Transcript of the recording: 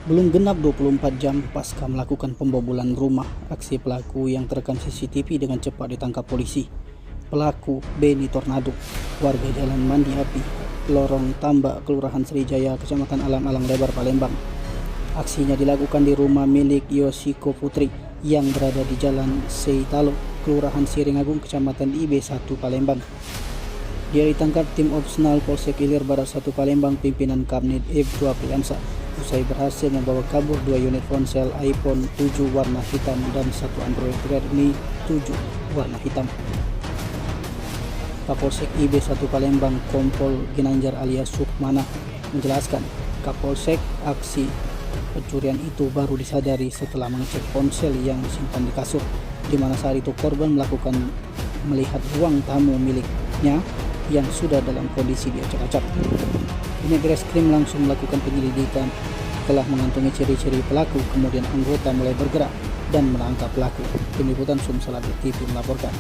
Belum genap 24 jam pasca melakukan pembobolan rumah, aksi pelaku yang terekam CCTV dengan cepat ditangkap polisi. Pelaku Benny Tornado, warga Jalan Mandi Api, Lorong Tambak, Kelurahan Srijaya, Kecamatan Alang-Alang Lebar, Palembang. Aksinya dilakukan di rumah milik Yoshiko Putri yang berada di Jalan Seitalo, Kelurahan Siringagung, Kecamatan IB1, Palembang. Dia ditangkap tim opsional Polsek Ilir Barat 1 Palembang pimpinan Kamnid Ibtu Apriansa usai berhasil membawa kabur 2 unit ponsel iPhone 7 warna hitam dan 1 Android Redmi 7 warna hitam. Kapolsek IB1 Palembang Kompol Ginanjar alias Sukmana menjelaskan, Kapolsek aksi pencurian itu baru disadari setelah mengecek ponsel yang disimpan di kasur, di mana saat itu korban melihat ruang tamu miliknya yang sudah dalam kondisi diacak-acak. Unit Reskrim langsung melakukan penyelidikan, telah mengantongi ciri-ciri pelaku, kemudian anggota mulai bergerak dan menangkap pelaku. Tim Liputan Sumsel TV melaporkan.